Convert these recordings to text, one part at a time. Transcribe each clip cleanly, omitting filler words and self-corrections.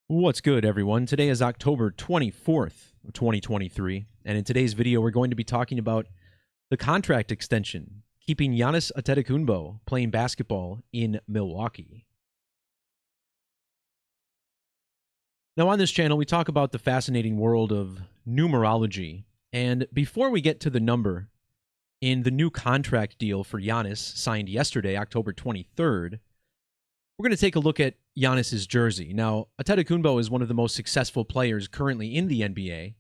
What's good, everyone? Today is October 24th, 2023, and in today's video, we're going to be talking about the contract extension, keeping Giannis Adetokunbo playing basketball in Milwaukee. Now, on this channel, we talk about the fascinating world of numerology, and before we get to the number in the new contract deal for Giannis signed yesterday, October 23rd, we're going to take a look at Giannis's jersey. Now, Adetokunbo is one of the most successful players currently in the NBA,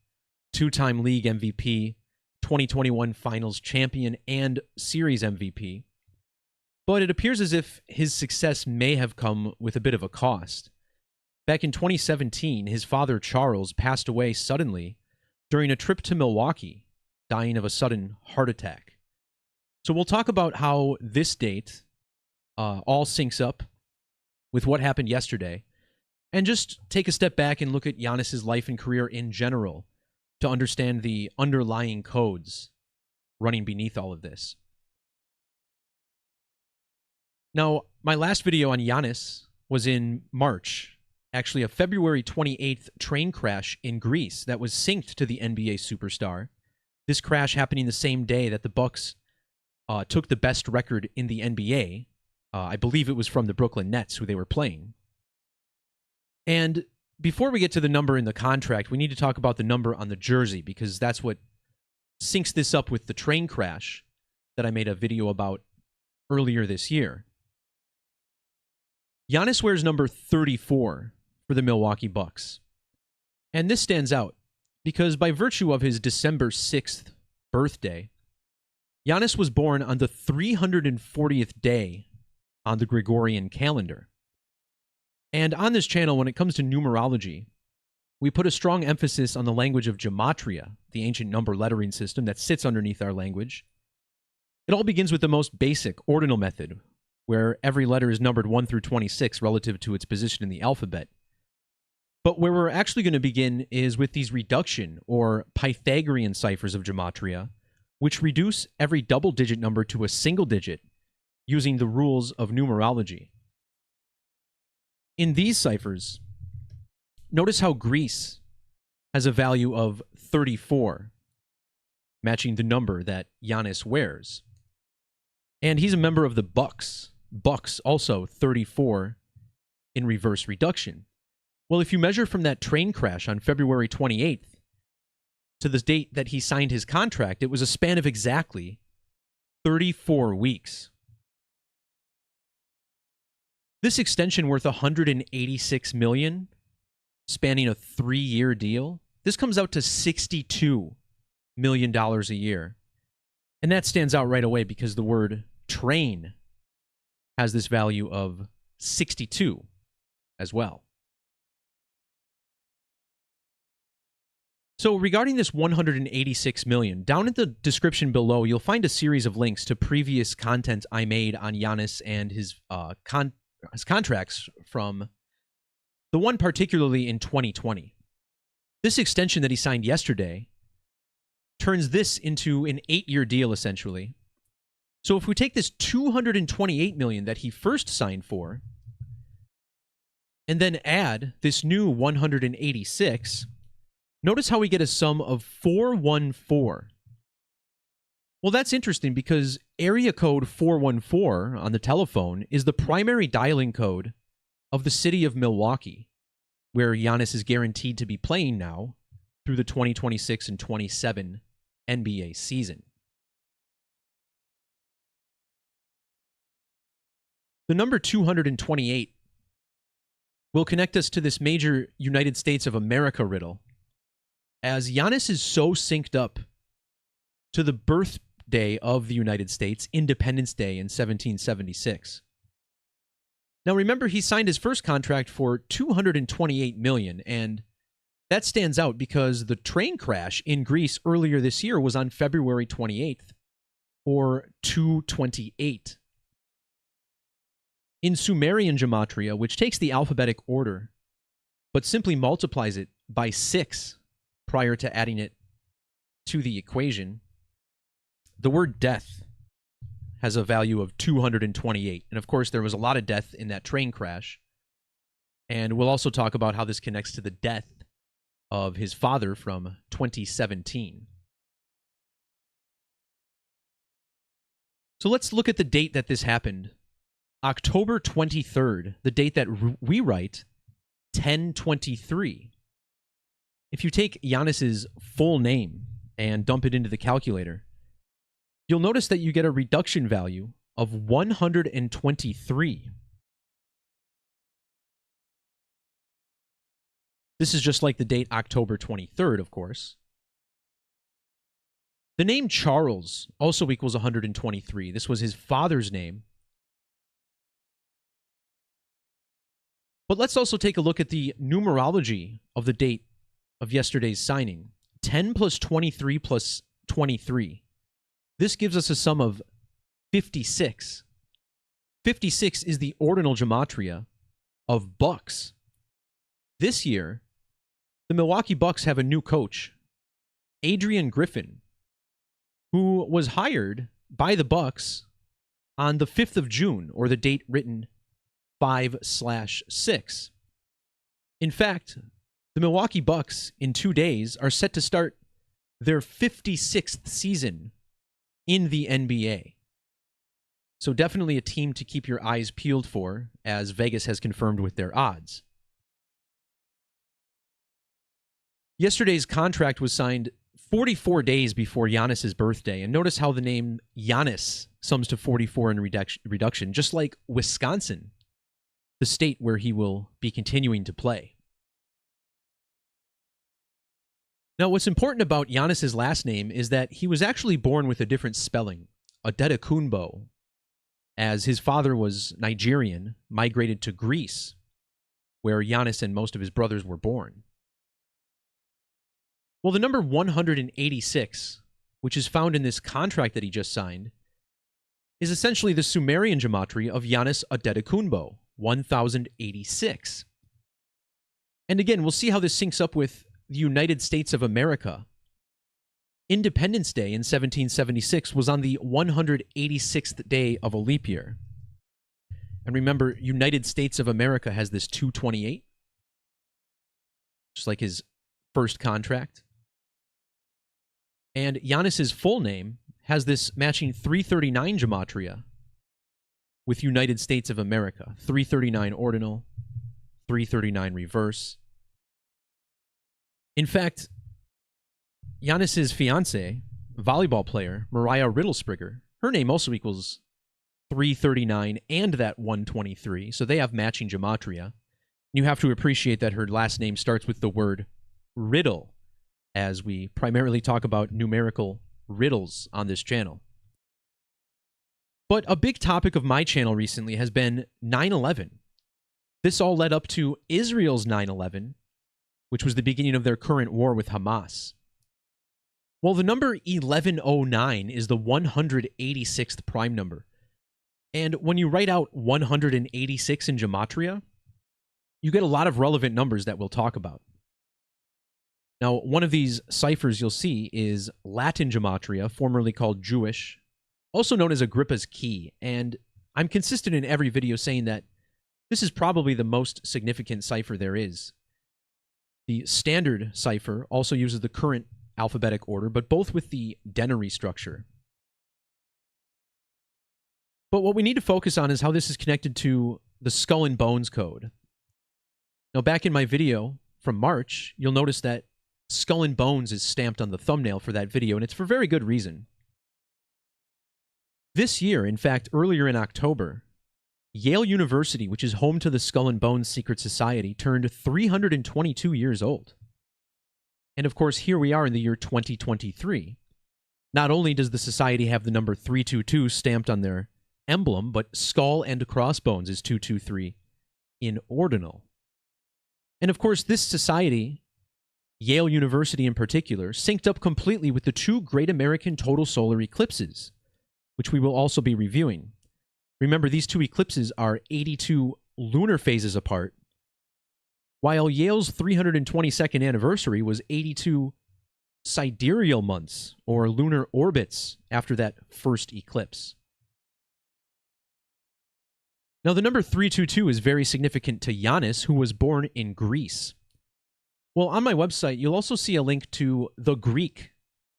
two-time league MVP, 2021 Finals champion, and Series MVP. But it appears as if his success may have come with a bit of a cost. Back in 2017, his father, Charles, passed away suddenly during a trip to Milwaukee, dying of a sudden heart attack. So we'll talk about how this date all syncs up with what happened yesterday, and just take a step back and look at Giannis's life and career in general to understand the underlying codes running beneath all of this. Now, my last video on Giannis was in March, actually a February 28th train crash in Greece that was synced to the NBA superstar. This crash happening the same day that the Bucks took the best record in the NBA. I believe it was from the Brooklyn Nets, who they were playing. And before we get to the number in the contract, we need to talk about the number on the jersey, because that's what syncs this up with the train crash that I made a video about earlier this year. Giannis wears number 34 for the Milwaukee Bucks. And this stands out because by virtue of his December 6th birthday, Giannis was born on the 340th day on the Gregorian calendar. And on this channel, when it comes to numerology, we put a strong emphasis on the language of Gematria, the ancient number lettering system that sits underneath our language. It all begins with the most basic ordinal method, where every letter is numbered 1 through 26 relative to its position in the alphabet. But where we're actually going to begin is with these reduction or Pythagorean ciphers of Gematria, which reduce every double-digit number to a single digit using the rules of numerology. In these ciphers, notice how Greece has a value of 34, matching the number that Giannis wears. And he's a member of the Bucks. Bucks also 34 in reverse reduction. Well, if you measure from that train crash on February 28th to the date that he signed his contract, it was a span of exactly 34 weeks. This extension worth $186 million, spanning a 3-year deal, this comes out to $62 million a year. And that stands out right away because the word train has this value of 62 as well. So regarding this $186 million, down in the description below, you'll find a series of links to previous content I made on Giannis and his contracts, from the one particularly in 2020. This extension that he signed yesterday turns this into an 8-year deal, essentially. So if we take this $228 million that he first signed for, and then add this new 186, notice how we get a sum of 414. Well, that's interesting because area code 414 on the telephone is the primary dialing code of the city of Milwaukee, where Giannis is guaranteed to be playing now through the 2026 and 27 NBA season. The number 228 will connect us to this major United States of America riddle, as Giannis is so synced up to the birthday of the United States, Independence Day in 1776. Now remember, he signed his first contract for $228 million, and that stands out because the train crash in Greece earlier this year was on February 28th, or 228. In Sumerian Gematria, which takes the alphabetic order, but simply multiplies it by 6 prior to adding it to the equation, the word death has a value of 228. And of course, there was a lot of death in that train crash. And we'll also talk about how this connects to the death of his father from 2017. So let's look at the date that this happened. October 23rd, the date that we write, 1023. If you take Giannis's full name and dump it into the calculator, you'll notice that you get a reduction value of 123. This is just like the date October 23rd, of course. The name Charles also equals 123. This was his father's name. But let's also take a look at the numerology of the date of yesterday's signing. 10 plus 23 plus 23. This gives us a sum of 56. 56 is the ordinal gematria of Bucks. This year, the Milwaukee Bucks have a new coach, Adrian Griffin, who was hired by the Bucks on the 5th of June, or the date written 5/6. In fact, the Milwaukee Bucks in 2 days are set to start their 56th season in the NBA. So definitely a team to keep your eyes peeled for, as Vegas has confirmed with their odds. Yesterday's contract was signed 44 days before Giannis' birthday, and notice how the name Giannis sums to 44 in reduction, just like Wisconsin, the state where he will be continuing to play. Now, what's important about Giannis' last name is that he was actually born with a different spelling, Adetokunbo, as his father was Nigerian, migrated to Greece, where Giannis and most of his brothers were born. Well, the number 186, which is found in this contract that he just signed, is essentially the Sumerian gematria of Giannis Adetokunbo, 1086. And again, we'll see how this syncs up with the United States of America. Independence Day in 1776 was on the 186th day of a leap year. And remember, United States of America has this 228, just like his first contract. And Giannis's full name has this matching 339 gematria with United States of America. 339 ordinal, 339 reverse. In fact, Giannis's fiancée, volleyball player Mariah Riddlespringer, her name also equals 339 and that 123, so they have matching gematria. You have to appreciate that her last name starts with the word riddle, as we primarily talk about numerical riddles on this channel. But a big topic of my channel recently has been 9/11. This all led up to Israel's 9/11, which was the beginning of their current war with Hamas. Well, the number 1109 is the 186th prime number. And when you write out 186 in gematria, you get a lot of relevant numbers that we'll talk about. Now, one of these ciphers you'll see is Latin gematria, formerly called Jewish, also known as Agrippa's key. And I'm consistent in every video saying that this is probably the most significant cipher there is. The standard cipher also uses the current alphabetic order, but both with the denary structure. But what we need to focus on is how this is connected to the skull and bones code. Now, back in my video from March, you'll notice that Skull and Bones is stamped on the thumbnail for that video, and it's for very good reason. This year, in fact, earlier in October, Yale University, which is home to the Skull and Bones Secret Society, turned 322 years old. And of course, here we are in the year 2023. Not only does the society have the number 322 stamped on their emblem, but skull and crossbones is 223 in ordinal. And of course, this society, Yale University in particular, synced up completely with the two great American total solar eclipses, which we will also be reviewing. Remember, these two eclipses are 82 lunar phases apart, while Yale's 322nd anniversary was 82 sidereal months, or lunar orbits, after that first eclipse. Now, the number 322 is very significant to Giannis, who was born in Greece. Well, on my website, you'll also see a link to the Greek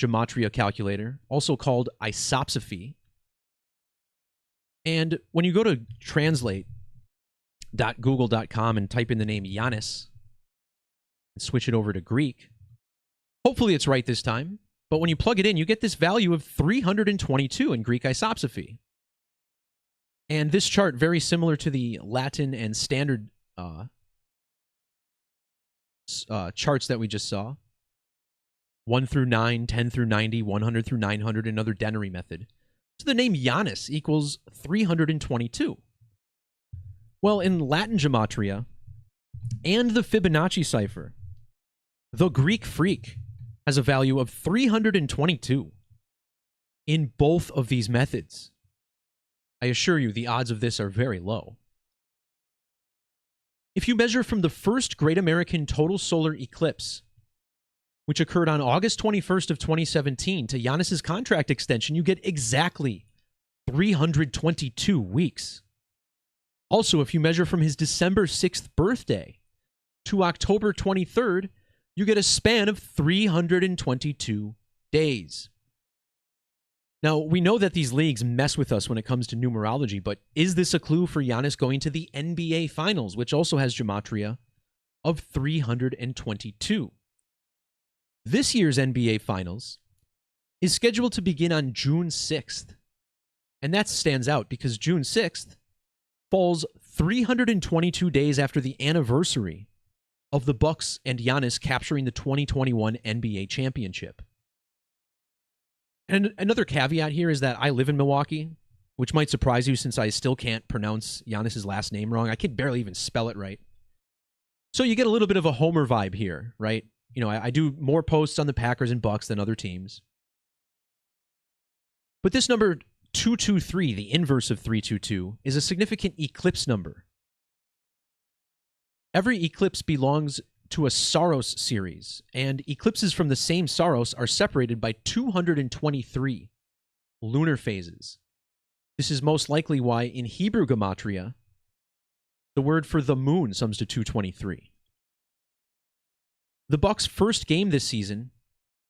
Gematria calculator, also called isopsophy. And when you go to translate.google.com and type in the name Giannis and switch it over to Greek, hopefully it's right this time. But when you plug it in, you get this value of 322 in Greek isopsophy. And this chart, very similar to the Latin and standard charts that we just saw. 1 through 9, 10 through 90, 100 through 900, another denary method. So the name Giannis equals 322. Well, in Latin Gematria and the Fibonacci cipher, the Greek freak has a value of 322 in both of these methods. I assure you, the odds of this are very low. If you measure from the first Great American Total Solar Eclipse, which occurred on August 21st of 2017, to Giannis's contract extension, you get exactly 322 weeks. Also, if you measure from his December 6th birthday to October 23rd, you get a span of 322 days. Now, we know that these leagues mess with us when it comes to numerology, but is this a clue for Giannis going to the NBA Finals, which also has Gematria of 322? This year's NBA Finals is scheduled to begin on June 6th. And that stands out because June 6th falls 322 days after the anniversary of the Bucks and Giannis capturing the 2021 NBA championship. And another caveat here is that I live in Milwaukee, which might surprise you since I still can't pronounce Giannis's last name wrong. I can barely even spell it right. So you get a little bit of a homer vibe here, right? You know, I do more posts on the Packers and Bucks than other teams. But this number 223, the inverse of 322, is a significant eclipse number. Every eclipse belongs to a Saros series, and eclipses from the same Saros are separated by 223 lunar phases. This is most likely why in Hebrew Gematria, the word for the moon sums to 223. The Bucks' first game this season,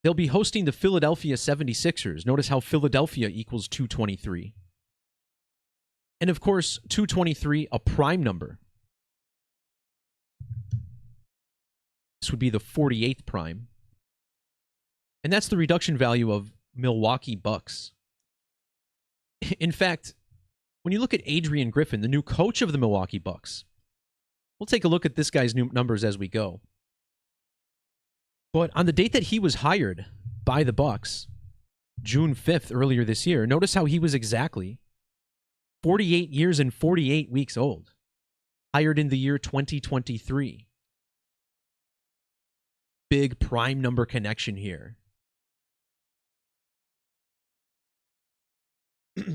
they'll be hosting the Philadelphia 76ers. Notice how Philadelphia equals 223. And of course, 223, a prime number. This would be the 48th prime. And that's the reduction value of Milwaukee Bucks. In fact, when you look at Adrian Griffin, the new coach of the Milwaukee Bucks, we'll take a look at this guy's new numbers as we go. But on the date that he was hired by the Bucks, June 5th, earlier this year, notice how he was exactly 48 years and 48 weeks old, hired in the year 2023. Big prime number connection here.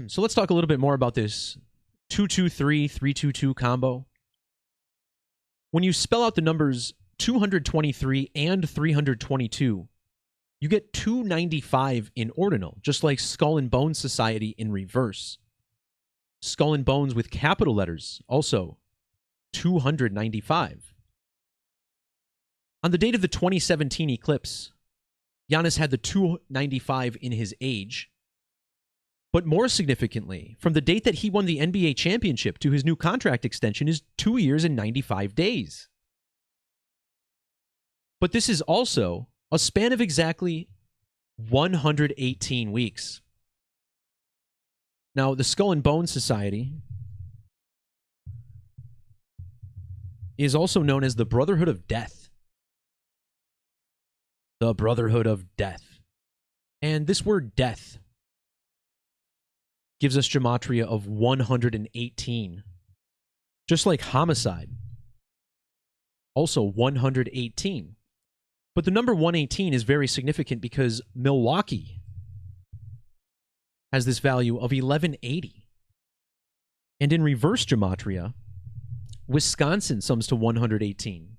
So let's talk a little bit more about this 223-322 combo. When you spell out the numbers 223 and 322, you get 295 in ordinal, just like Skull and Bones Society in reverse. Skull and Bones with capital letters, also 295. On the date of the 2017 eclipse, Giannis had the 295 in his age. But more significantly, from the date that he won the NBA championship to his new contract extension is 2 years and 95 days. But this is also a span of exactly 118 weeks. Now, the Skull and Bones Society is also known as the Brotherhood of Death. The Brotherhood of Death. And this word death gives us Gematria of 118. Just like homicide. Also 118. But the number 118 is very significant because Milwaukee has this value of 1180. And in reverse Gematria, Wisconsin sums to 118.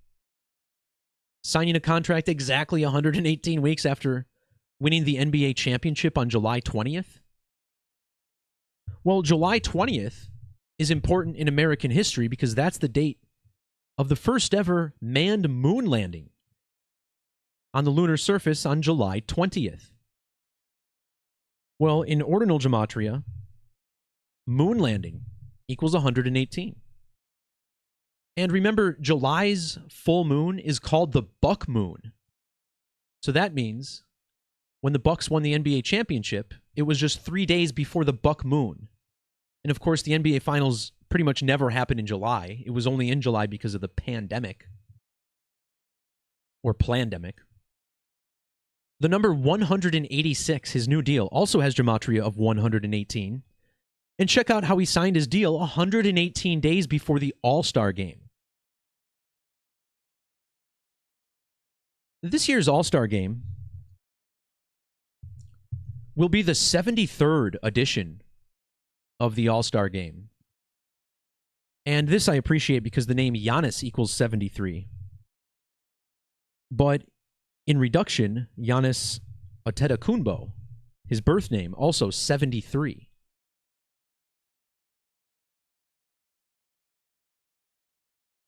Signing a contract exactly 118 weeks after winning the NBA championship on July 20th? Well, July 20th is important in American history because that's the date of the first ever manned moon landing on the lunar surface on July 20th. Well, in ordinal gematria, moon landing equals 118. And remember, July's full moon is called the Buck Moon. So that means when the Bucks won the NBA championship, it was just 3 days before the Buck Moon. And of course, the NBA Finals pretty much never happened in July. It was only in July because of the pandemic. Or plandemic. The number 186, his new deal, also has gematria of 118. And check out how he signed his deal 118 days before the All-Star Game. This year's All-Star Game will be the 73rd edition of the All-Star Game. And this I appreciate because the name Giannis equals 73. But in reduction, Giannis Adetokunbo, his birth name, also 73.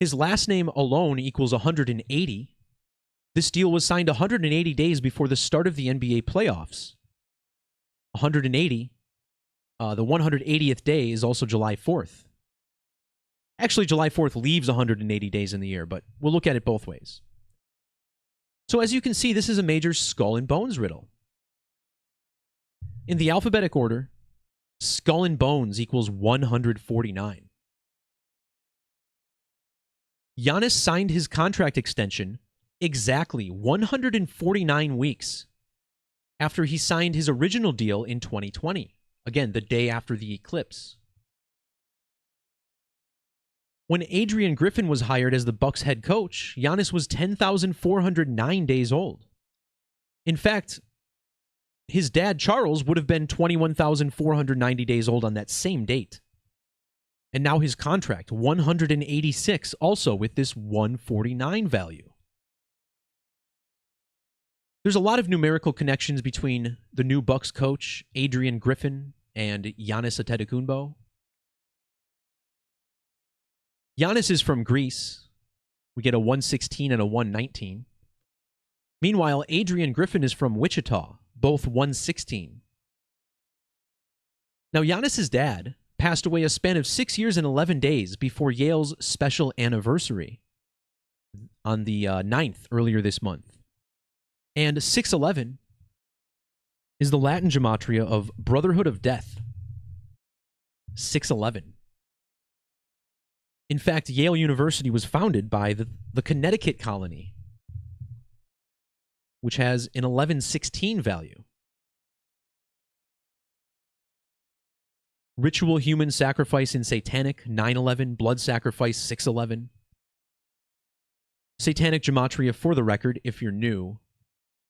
His last name alone equals 180. This deal was signed 180 days before the start of the NBA playoffs. 180. The 180th day is also July 4th. Actually, July 4th leaves 180 days in the year, but we'll look at it both ways. So as you can see, this is a major skull and bones riddle. In the alphabetic order, skull and bones equals 149. Giannis signed his contract extension exactly 149 weeks after he signed his original deal in 2020. Again, the day after the eclipse. When Adrian Griffin was hired as the Bucks head coach, Giannis was 10,409 days old. In fact, his dad, Charles, would have been 21,490 days old on that same date. And now his contract, 186, also with this 149 value. There's a lot of numerical connections between the new Bucks coach, Adrian Griffin, and Giannis Adetokunbo. Giannis is from Greece. We get a 116 and a 119. Meanwhile, Adrian Griffin is from Wichita, both 116. Now, Giannis's dad passed away a span of 6 years and 11 days before Yale's special anniversary on the 9th earlier this month. And 611 is the Latin gematria of Brotherhood of Death. 611. In fact, Yale University was founded by the Connecticut colony, which has an 1116 value. Ritual human sacrifice in Satanic, 911. Blood sacrifice, 611. Satanic gematria, for the record, if you're new,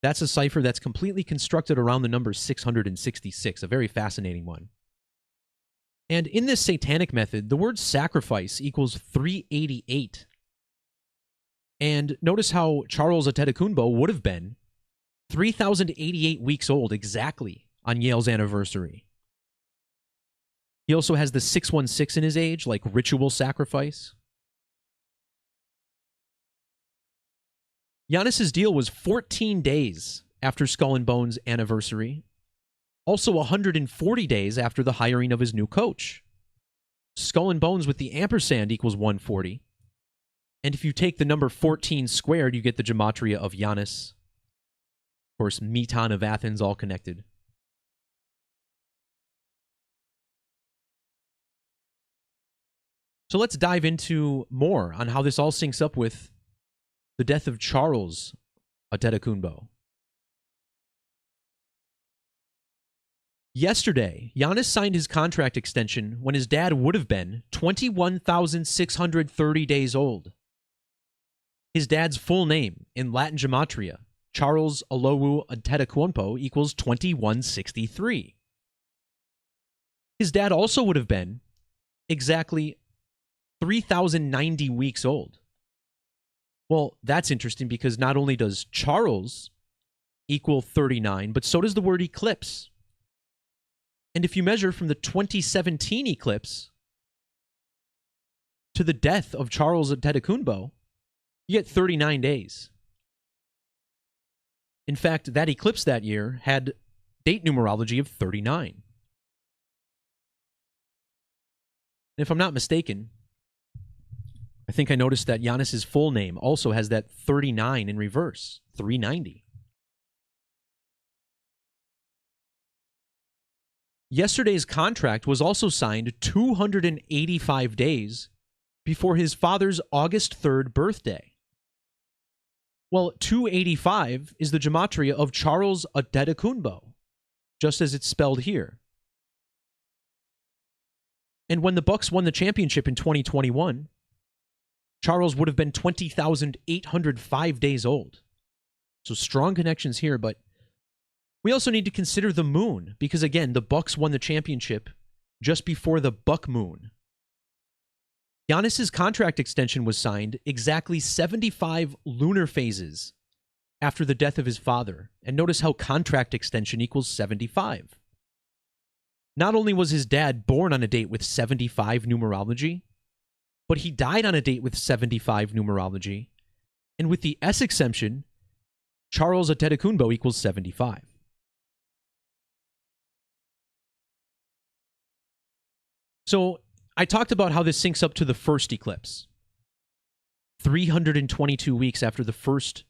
that's a cipher that's completely constructed around the number 666, a very fascinating one. And in this satanic method, the word sacrifice equals 388. And notice how Charles Adetokunbo would have been 3,088 weeks old exactly on Yale's anniversary. He also has the 616 in his age, like ritual sacrifice. Giannis's deal was 14 days after Skull and Bones' anniversary. Also 140 days after the hiring of his new coach. Skull and Bones with the ampersand equals 140. And if you take the number 14 squared, you get the gematria of Giannis. Of course, Meton of Athens, all connected. So let's dive into more on how this all syncs up with the death of Charles Adetokunbo. Yesterday, Giannis signed his contract extension when his dad would have been 21,630 days old. His dad's full name in Latin gematria, Charles Adetokunbo, equals 2163. His dad also would have been exactly 3,090 weeks old. Well, that's interesting because not only does Charles equal 39, but so does the word eclipse. And if you measure from the 2017 eclipse to the death of Charles Adetokunbo, you get 39 days. In fact, that eclipse that year had date numerology of 39. And if I'm not mistaken, I think I noticed that Giannis' full name also has that 39 in reverse, 390. Yesterday's contract was also signed 285 days before his father's August 3rd birthday. Well, 285 is the gematria of Charles Adetokunbo, just as it's spelled here. And when the Bucks won the championship in 2021, Charles would have been 20,805 days old. So strong connections here, but we also need to consider the moon, because again, the Bucks won the championship just before the Buck moon. Giannis' contract extension was signed exactly 75 lunar phases after the death of his father. And notice how contract extension equals 75. Not only was his dad born on a date with 75 numerology, but he died on a date with 75 numerology. And with the S exemption, Charles Adetokunbo equals 75. So I talked about how this syncs up to the first eclipse. 322 weeks after the first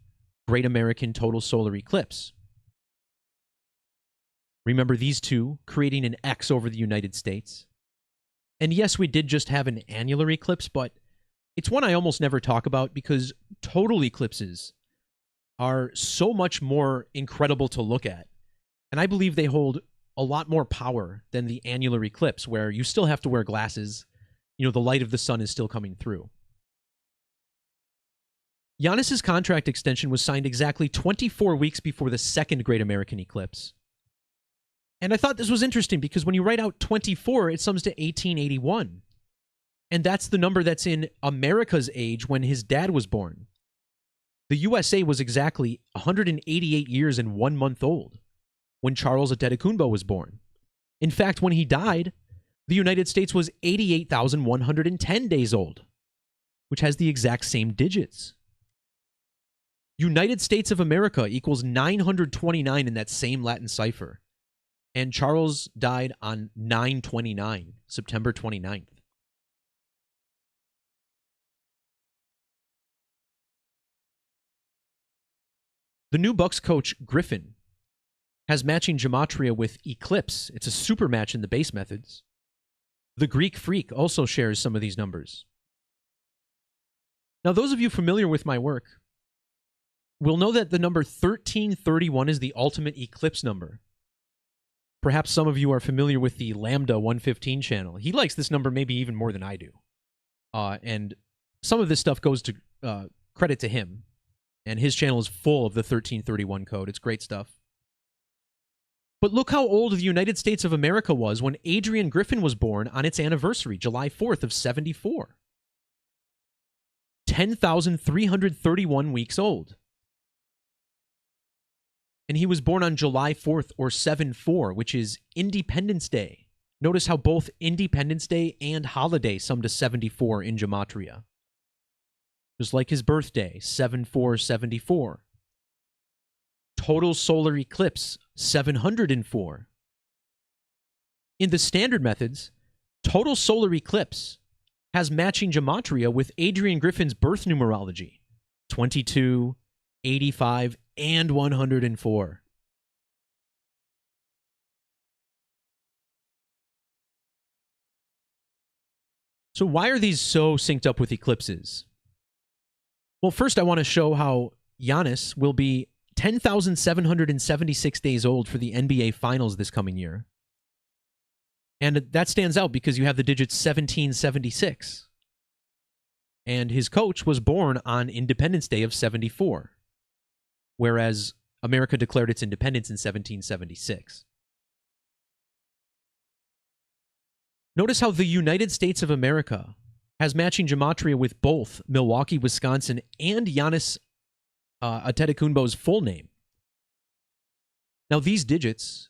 Great American Total Solar Eclipse. Remember these two creating an X over the United States? And yes, we did just have an annular eclipse, but it's one I almost never talk about because total eclipses are so much more incredible to look at. And I believe they hold a lot more power than the annular eclipse, where you still have to wear glasses. You know, the light of the sun is still coming through. Giannis' contract extension was signed exactly 24 weeks before the second Great American Eclipse. And I thought this was interesting because when you write out 24, it sums to 1881. And that's the number that's in America's age when his dad was born. The USA was exactly 188 years and 1 month old when Charles Adetokunbo was born. In fact, when he died, the United States was 88,110 days old, which has the exact same digits. United States of America equals 929 in that same Latin cipher. And Charles died on 9/29, September 29th. The new Bucks coach, Griffin, has matching gematria with Eclipse. It's a super match in the base methods. The Greek Freak also shares some of these numbers. Now, those of you familiar with my work will know that the number 1331 is the ultimate eclipse number. Perhaps some of you are familiar with the Lambda 115 channel. He likes this number maybe even more than I do. And some of this stuff goes to credit to him. And his channel is full of the 1331 code. It's great stuff. But look how old the United States of America was when Adrian Griffin was born on its anniversary, July 4th of 74. 10,331 weeks old. And he was born on July 4th or 7/4, which is Independence Day. Notice how both Independence Day and holiday sum to 74 in Gematria. Just like his birthday, 7/4/74. Total solar eclipse, 704. In the standard methods, total solar eclipse has matching gematria with Adrian Griffin's birth numerology, 22, 85, and 104. So why are these so synced up with eclipses? Well, first I want to show how Giannis will be 10,776 days old for the NBA Finals this coming year. And that stands out because you have the digit 1776. And his coach was born on Independence Day of 74, whereas America declared its independence in 1776. Notice how the United States of America has matching gematria with both Milwaukee, Wisconsin, and Giannis Adetokunbo's full name. Now these digits,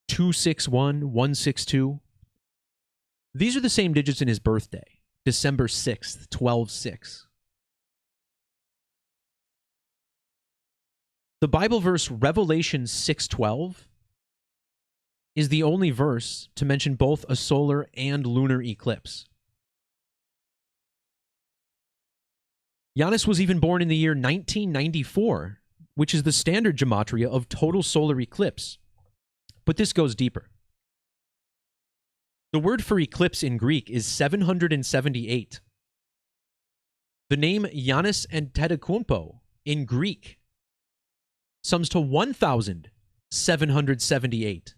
261, 162, these are the same digits in his birthday. December 6th, 12:6. The Bible verse Revelation 6:12 is the only verse to mention both a solar and lunar eclipse. Giannis was even born in the year 1994, which is the standard gematria of total solar eclipse. But this goes deeper. The word for eclipse in Greek is 778. The name Giannis Adetokunbo in Greek sums to 1,778.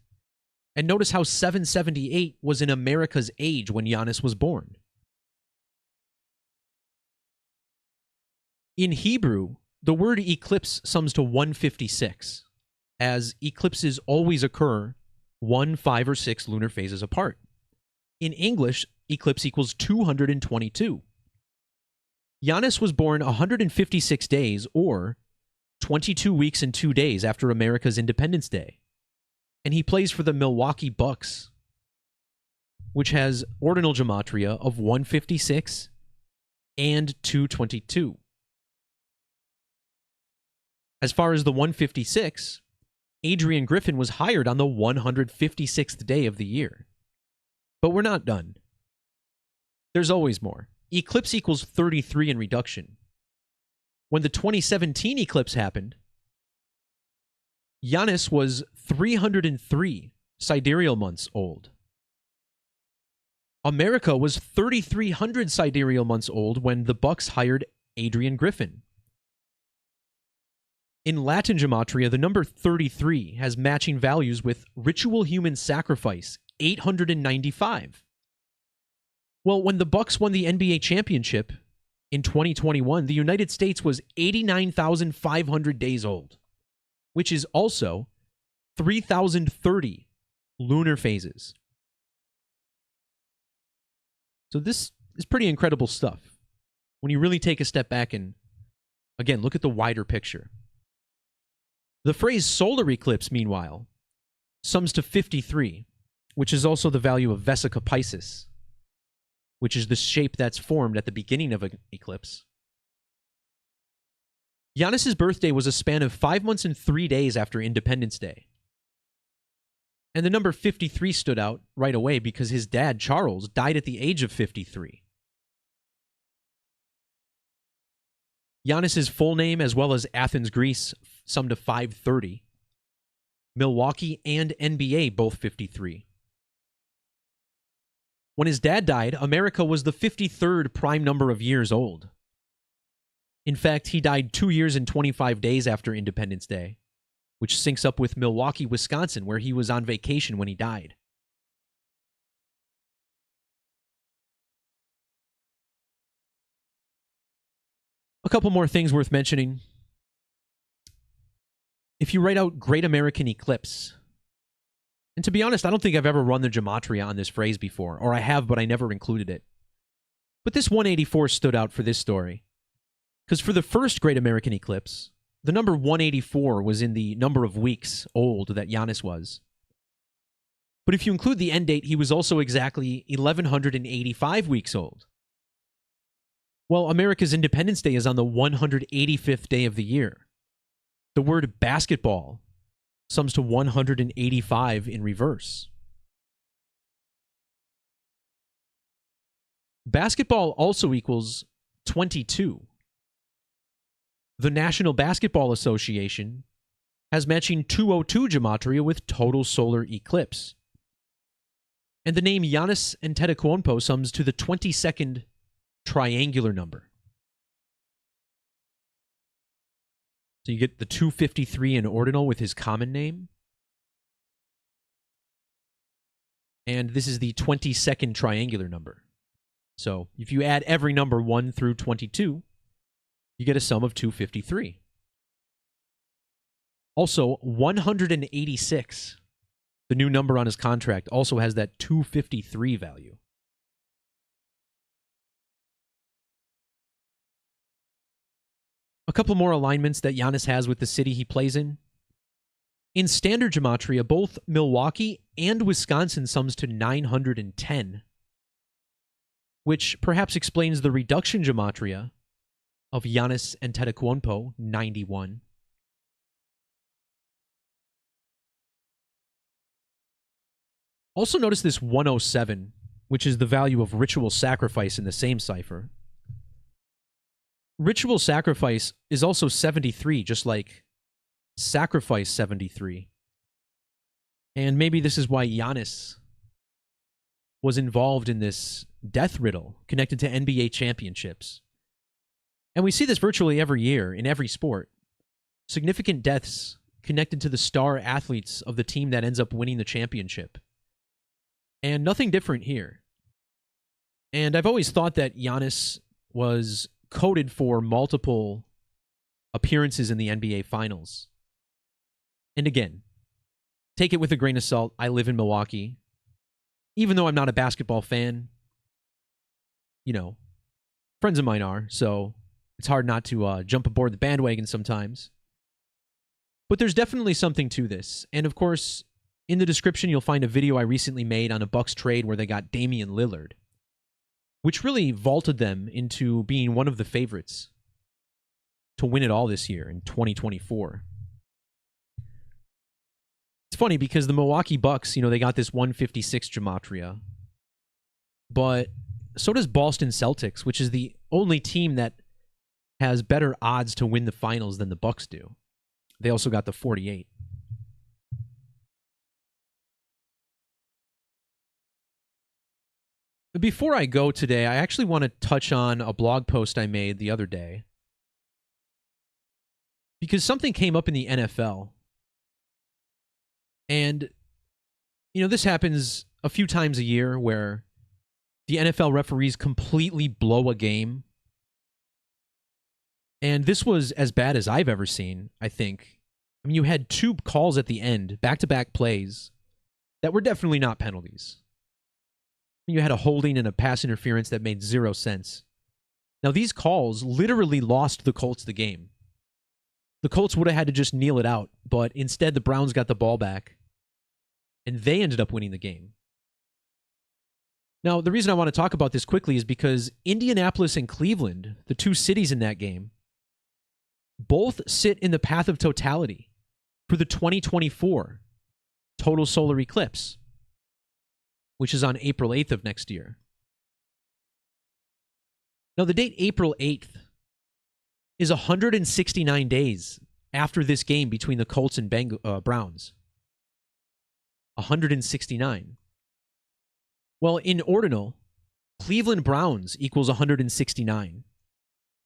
And notice how 778 was in America's age when Giannis was born. In Hebrew, the word eclipse sums to 156, as eclipses always occur 1, 5, or 6 lunar phases apart. In English, eclipse equals 222. Giannis was born 156 days, or 22 weeks and 2 days after America's Independence Day. And he plays for the Milwaukee Bucks, which has ordinal gematria of 156 and 222. As far as the 156, Adrian Griffin was hired on the 156th day of the year. But we're not done. There's always more. Eclipse equals 33 in reduction. When the 2017 eclipse happened, Giannis was 303 sidereal months old. America was 3,300 sidereal months old when the Bucks hired Adrian Griffin. In Latin gematria, the number 33 has matching values with ritual human sacrifice, 895. Well, when the Bucks won the NBA championship in 2021, the United States was 89,500 days old, which is also 3,030 lunar phases. So this is pretty incredible stuff when you really take a step back and, again, look at the wider picture. The phrase solar eclipse, meanwhile, sums to 53, which is also the value of Vesica Piscis, which is the shape that's formed at the beginning of an eclipse. Giannis' birthday was a span of 5 months and 3 days after Independence Day. And the number 53 stood out right away because his dad, Charles, died at the age of 53. Giannis' full name, as well as Athens, Greece, summed to 530. Milwaukee and NBA, both 53. When his dad died, America was the 53rd prime number of years old. In fact, he died 2 years and 25 days after Independence Day, which syncs up with Milwaukee, Wisconsin, where he was on vacation when he died. A couple more things worth mentioning. If you write out Great American Eclipse, and to be honest, I don't think I've ever run the gematria on this phrase before, or I have, but I never included it. But this 184 stood out for this story, because for the first Great American Eclipse, the number 184 was in the number of weeks old that Giannis was. But if you include the end date, he was also exactly 1,185 weeks old. Well, America's Independence Day is on the 185th day of the year. The word basketball sums to 185 in reverse. Basketball also equals 22. The National Basketball Association has matching 202 gematria with total solar eclipse. And the name Giannis Adetokunbo sums to the 22nd triangular number. So you get the 253 in ordinal with his common name. And this is the 22nd triangular number. So if you add every number 1 through 22, you get a sum of 253. Also, 186, the new number on his contract, also has that 253 value. A couple more alignments that Giannis has with the city he plays in. In standard gematria, both Milwaukee and Wisconsin sums to 910. which perhaps explains the reduction gematria of Giannis and Adetokunbo, 91. Also notice this 107, which is the value of ritual sacrifice in the same cipher. Ritual sacrifice is also 73, just like sacrifice 73. And maybe this is why Giannis was involved in this death riddle connected to NBA championships. And we see this virtually every year in every sport. Significant deaths connected to the star athletes of the team that ends up winning the championship. And nothing different here. And I've always thought that Giannis was coded for multiple appearances in the NBA Finals. And again, take it with a grain of salt. I live in Milwaukee. Even though I'm not a basketball fan, friends of mine are, so it's hard not to jump aboard the bandwagon sometimes. But there's definitely something to this. And of course, in the description, you'll find a video I recently made on a Bucks trade where they got Damian Lillard, which really vaulted them into being one of the favorites to win it all this year in 2024. It's funny because the Milwaukee Bucks, they got this 156 gematria, but so does Boston Celtics, which is the only team that has better odds to win the finals than the Bucks do. They also got the 48. Before I go today, I actually want to touch on a blog post I made the other day. Because something came up in the NFL. And, this happens a few times a year where the NFL referees completely blow a game. And this was as bad as I've ever seen, I think. You had two calls at the end, back-to-back plays, that were definitely not penalties. You had a holding and a pass interference that made zero sense. Now, these calls literally lost the Colts the game. The Colts would have had to just kneel it out, but instead the Browns got the ball back, and they ended up winning the game. Now, the reason I want to talk about this quickly is because Indianapolis and Cleveland, the two cities in that game, both sit in the path of totality for the 2024 total solar eclipse, which is on April 8th of next year. Now, the date April 8th is 169 days after this game between the Colts and Browns. 169. Well, in ordinal, Cleveland Browns equals 169.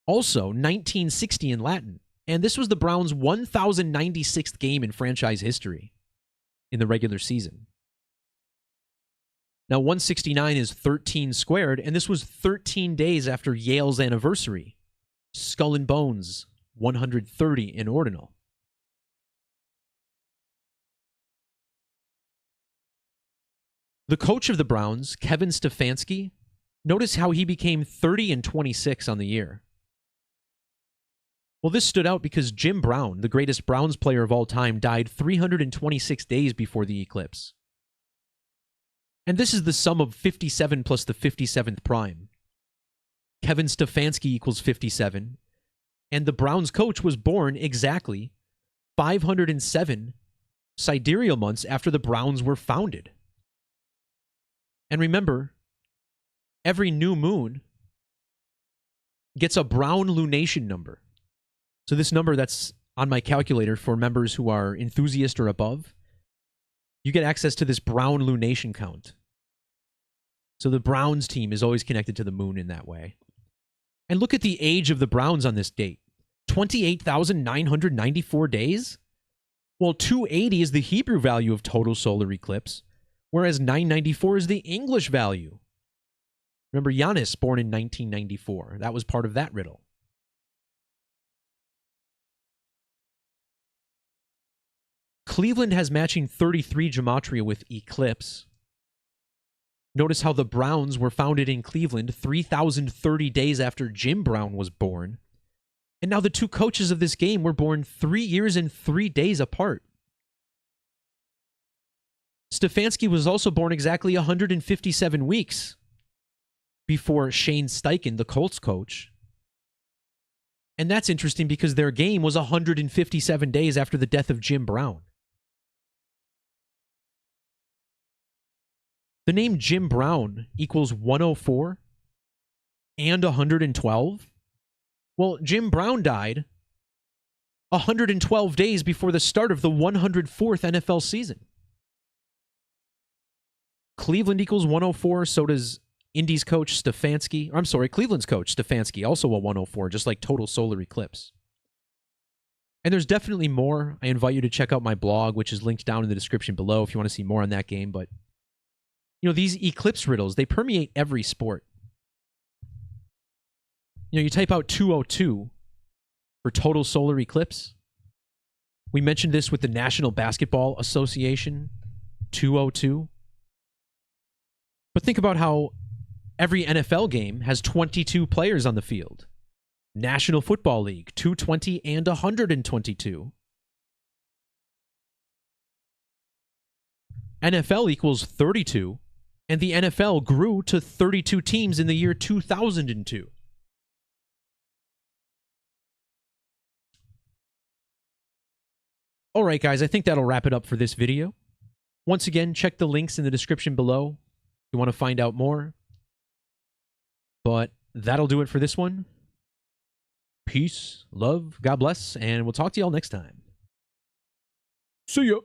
Also, 1960 in Latin. And this was the Browns' 1,096th game in franchise history in the regular season. Now, 169 is 13 squared, and this was 13 days after Yale's anniversary. Skull and Bones, 130 in ordinal. The coach of the Browns, Kevin Stefanski, notice how he became 30-26 on the year. Well, this stood out because Jim Brown, the greatest Browns player of all time, died 326 days before the eclipse. And this is the sum of 57 plus the 57th prime. Kevin Stefanski equals 57. And the Browns coach was born exactly 507 sidereal months after the Browns were founded. And remember, every new moon gets a Brown lunation number. So this number that's on my calculator for members who are enthusiast or above, you get access to this Brown lunation count. So the Browns team is always connected to the moon in that way. And look at the age of the Browns on this date. 28,994 days? Well, 280 is the Hebrew value of total solar eclipse, whereas 994 is the English value. Remember, Giannis, born in 1994. That was part of that riddle. Cleveland has matching 33 gematria with eclipse. Notice how the Browns were founded in Cleveland 3,030 days after Jim Brown was born. And now the two coaches of this game were born 3 years and 3 days apart. Stefanski was also born exactly 157 weeks before Shane Steichen, the Colts coach. And that's interesting because their game was 157 days after the death of Jim Brown. The name Jim Brown equals 104 and 112. Well, Jim Brown died 112 days before the start of the 104th NFL season. Cleveland equals 104, so does Indy's coach Stefanski. I'm sorry, Cleveland's coach Stefanski, also a 104, just like total solar eclipse. And there's definitely more. I invite you to check out my blog, which is linked down in the description below if you want to see more on that game. But, you know, these eclipse riddles, they permeate every sport. You know, you type out 202 for total solar eclipse. We mentioned this with the National Basketball Association, 202. But think about how every NFL game has 22 players on the field. National Football League, 220 and 122. NFL equals 32, and the NFL grew to 32 teams in the year 2002. All right, guys, I think that'll wrap it up for this video. Once again, check the links in the description below if you want to find out more. But that'll do it for this one. Peace, love, God bless, and we'll talk to y'all next time. See ya.